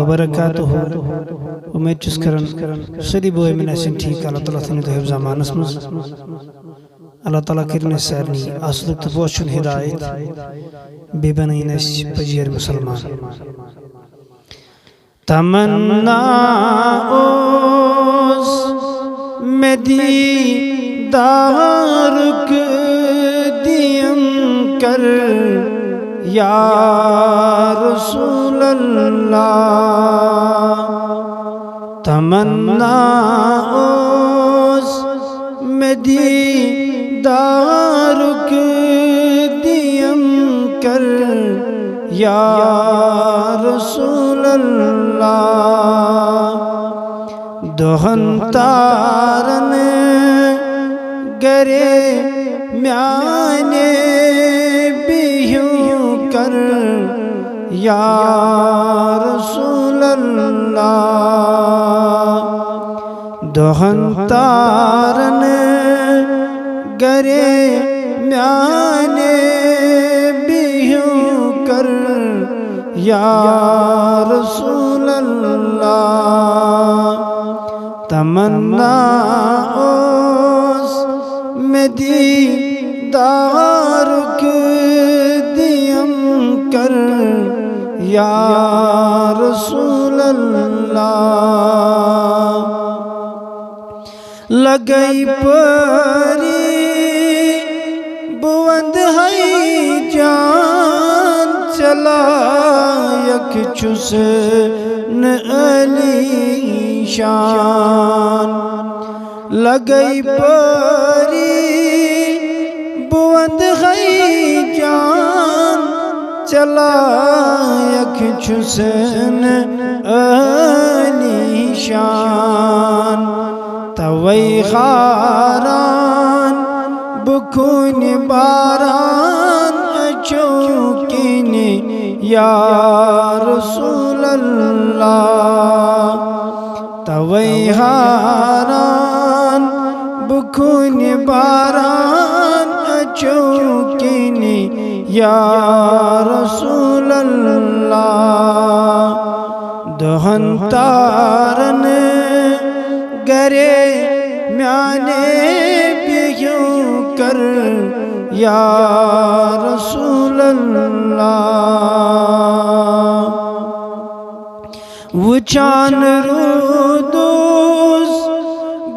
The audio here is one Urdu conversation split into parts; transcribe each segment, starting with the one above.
وبرکاتہ امید چھس کرن سری بوئے من اسن ٹھیک اللہ تعالیٰ تھنی تو حفظ امانس مز اللہ تعالیٰ کرنے سارنی اصلک تو پوچھن ہدایت بے بنین اس پجیر مسلمان تمنا اوز میں دیدارک دیم کر یا رسول اللہ تمنا اوز میں دیدارک دیم کر یا رسول اللہ دہن تارن گرے میانے بیہوں کر یا رسول اللہ دہن تارن گرے میانے بیہوں کر یا رسول اللہ تمنا اوز میں دیدارک دیم کر یا رسول اللہ لگئی پری بوند ہے جان چلا یک چسن علی شان لگئی پری بوند ہے جان چلا یک چسن علی شان توئی خاران بکون باران چوکین یا رسول اللہ توئی خاران بکون باران چوکین یا رسول اللہ دہن تارن گرے میانے بیہوں کر یا رسول اللہ وچان رودوز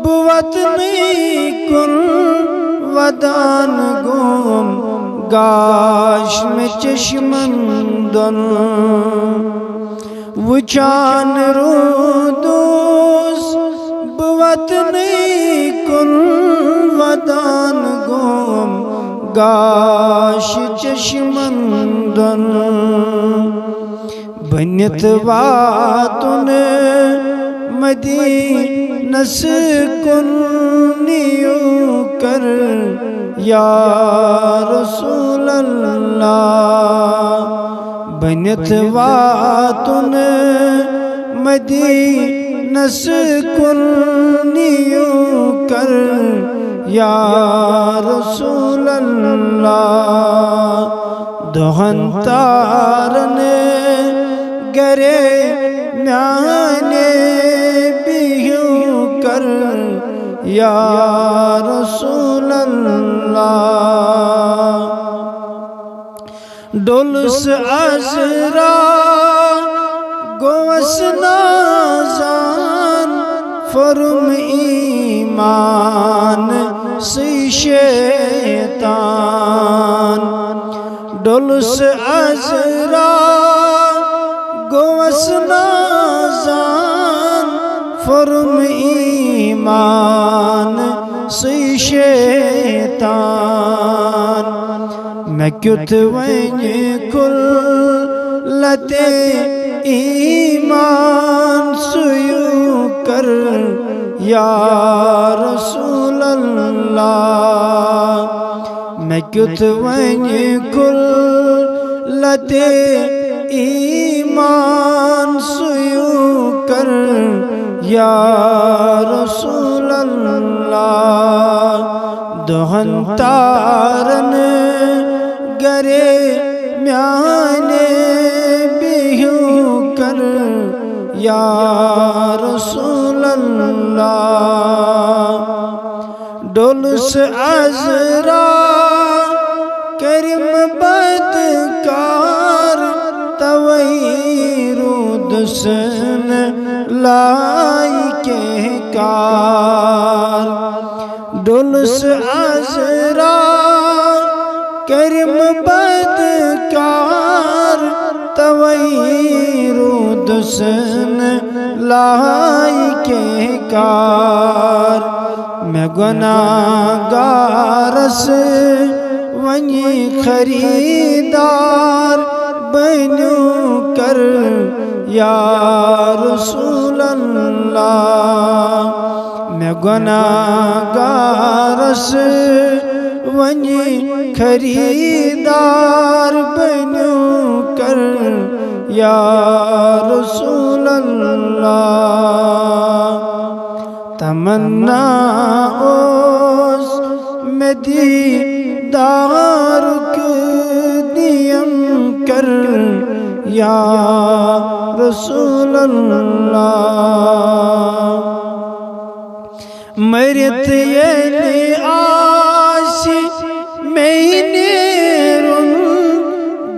بوت میں کن ودان گوم گاش میں چشمندن وچان رودوز بوت میں کن ودان گوم گاش چشمندن بنیت واتن مدینہ سکن نیو کر یا رسول اللہ بنیت واتن مدینہ سکن نیو کر یا رسول اللہ دہن تارن گرے میانے بیہوں کر یا رسول اللہ ڈولس عزرا گوس نازان فرم ایمان سی شیطان ڈولس عزرا گوس نازان فرم ایمان سی شیطان میں کیت وین کل لتے ایمان سیو کر یا رسول اللہ میں کیت وین کل لتے ایمان سیو کر یا رسول اللہ دہن تارن گرے میانے بیہوں کر یا رسول اللہ ڈولس عذرا کرم بدکار توئی رودسن لائی کے کار ڈولس عذرا کرم بدکار توئی رودسن لائی کے کار میں گناہگارس ونی خریدار بنیوں کر یا رسول اللہ میں گناہگارس ونی خریدار بنیوں کر یا رسول اللہ تمنا اوس میں دیدار دیم کر یا رسول اللہ مرت یعنی آسی میں نیرن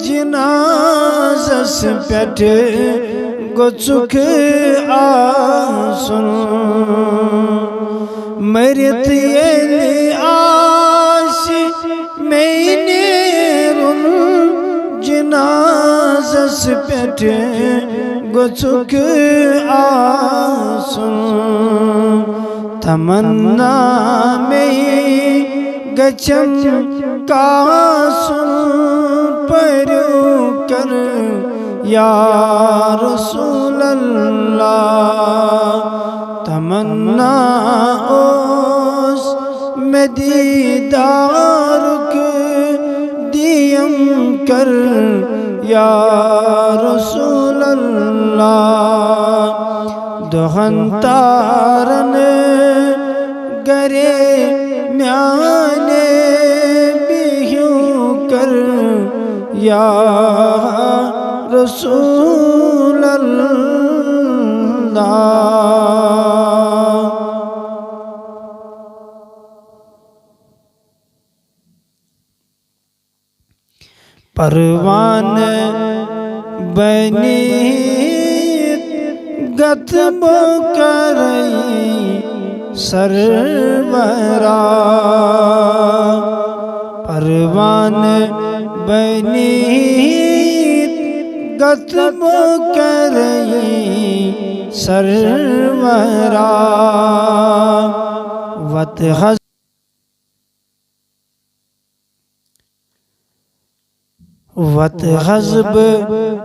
جنازس پیٹ گچک آسن مرت یعنی آسی میں نیرن جنازس پیٹ گچک آسن تمنا میں گچم کاسن پریو کر یا رسول اللہ تمنا اوس میں دیدار دیم کر یا رسول اللہ دہن تارن گرے میانے بیہوں کر یا رسول اللہ پروان بنیت گتب کرئی سرورا پروان بنیت گتب کرئی سرورا وت حزب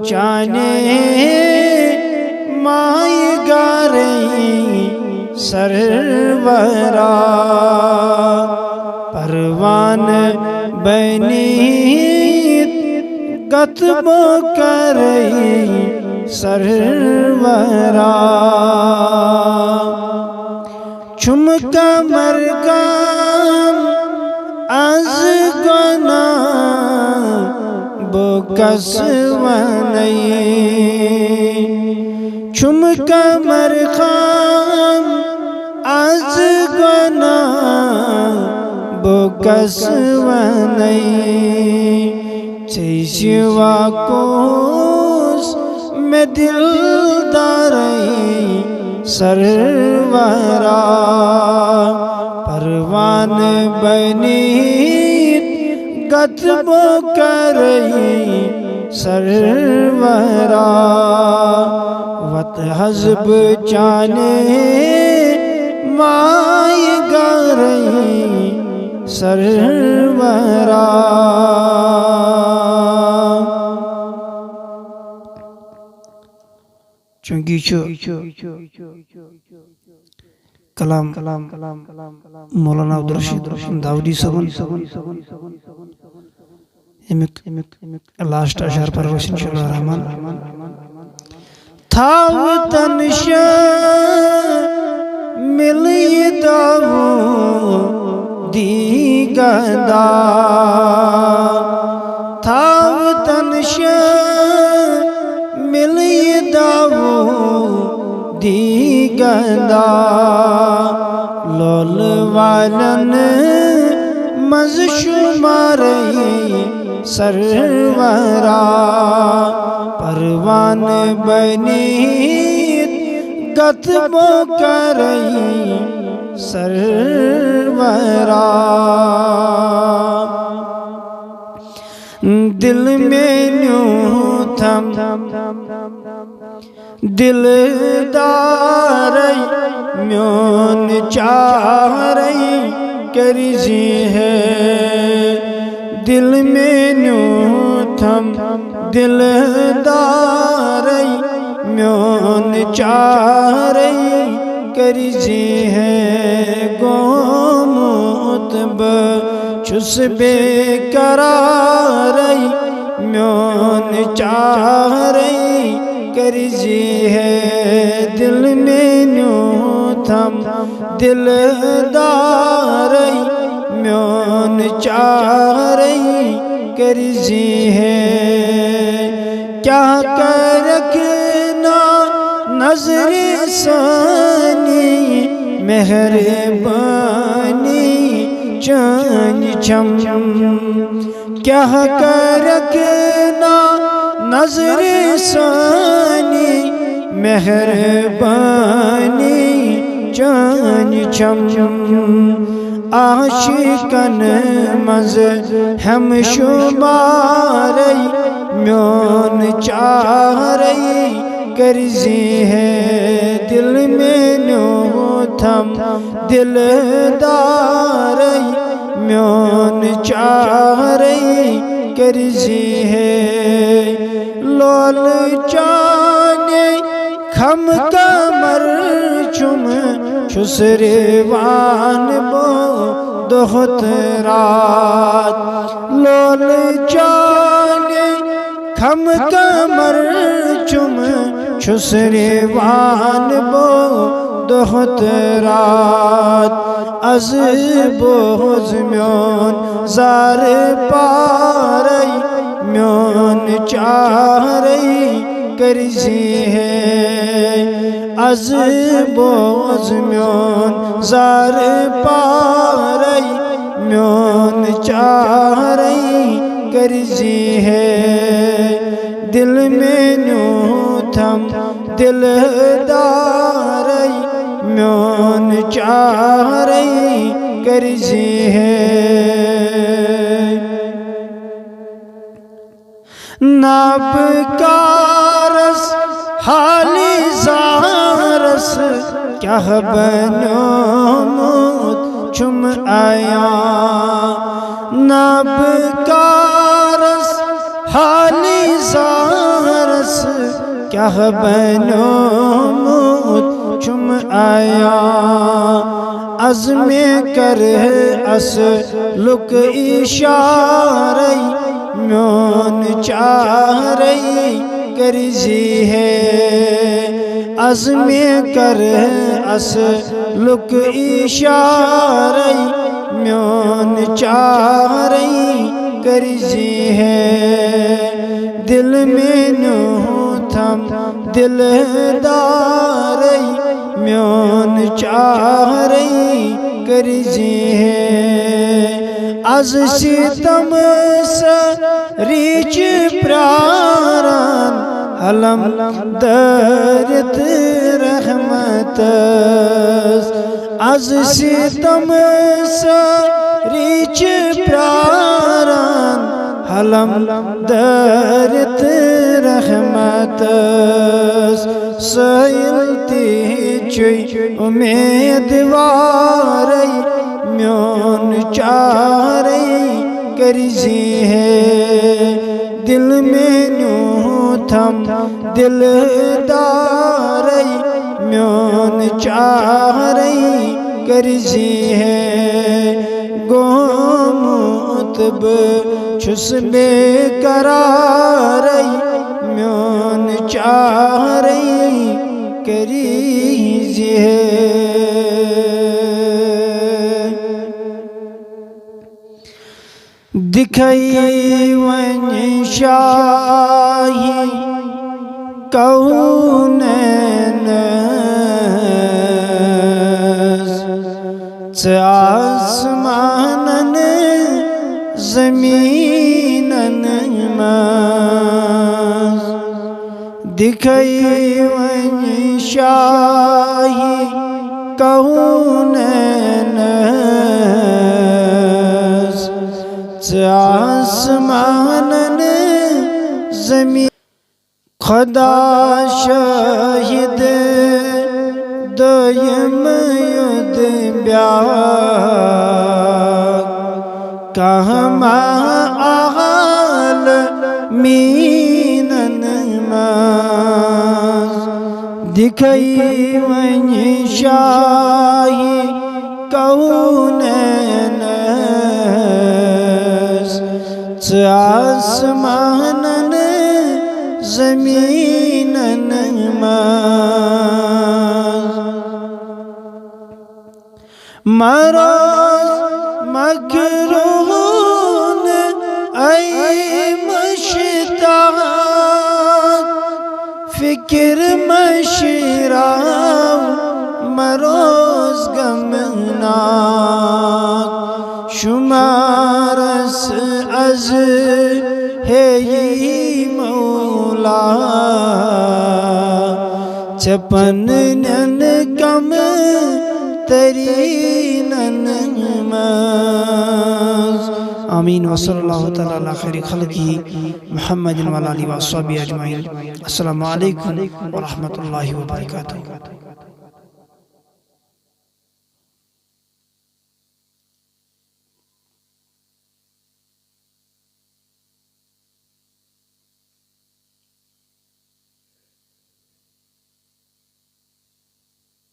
چانے مائی گارئی سرورا پروان بنیت گتب کرئی سرورا چمک مرگام از گناہ بکس ونئی چمک مرگام از گناہ بکس ونئی چیشوا کوس میں دل دارئی سرورا پروان بنیت گتب کرئی سرورا وت حزب چانے مائی گارئی سرورا چونکہ کلام مولانا عبدالرشید داودی صبن لاسٹ اشار پر وسن انشاءاللہ الرحمن تھاو تنشا ملی داو دی گدا تھاو تنشا ملی داو گندا لول والن مز شماری سرورا پروان بنیت گتبو کری سرورا دل میں نیوں تھم دل داری میون چاری کرزی ہے دل میں نیوں تھم دل داری میون چاری کرزی ہے گومت بچس بے قراری میون چاری کرزی ہے دل میں نیوں تھم دل داری میون چاری کرزی ہے کیا کر رکھنا نظر ثانی مہربانی چان چم کیا کر رکھنا نظر ثانی مہربانی چان چم عاشقن مز ہم شماری میون چاری کرزی ہے دل میں نیوں تھم دل داری میون چاری کرزی ہے لول چانے کھم کمر چم چھسریوان بو دہت رات لول چانے کھم کمر چم چھسریوان بو دہت رات از بوز میون زار پاری میون چاری کرزی ہے از بوز میون زار پاری میون چاری کرزی ہے دل میں نیوں تھم دل داری میون چاری کرزی ہے نابکارس حالی زارس کیا بنومت چم آیا نابکارس حالی زارس کیا بنومت چم آیا عزم کر اس لک اشاری میون چاری کرزی ہے عزم کر اس لک اشاری میون چاری کرزی ہے دل میں نیوں تھم دل داری میون چاری کرزی ہے از ستم سریچ پراران علم درت رحمت از ستم سریچ پراران علم درت رحمت سیلتی چوی امیدواری میون چاری کرزی ہے دل میں نیوں تھم دل داری میون چاری کرزی ہے گومت بچس بے قراری میون چاری کرزی ہے دکھائی ون شاہی کونین آسمانن زمینن مز دکھائی ونی شاہی کونین آسمانن زمین خدا شاہد دویم ید بیاک کہما عالمینن مز دکھائی ونی شاہی کونین آسمانن زمینن مز مروز مکرون ای مشتاق فکر مشراو مروز غمناک شمارس از ہے مولا چپنن کم ترینن مز آمین وصلی اللہ تعالی علی خیر خلقہ محمد وعلی آلہ وصحبہ اجمعین۔ السلام علیکم ورحمۃ اللہ وبرکاتہ۔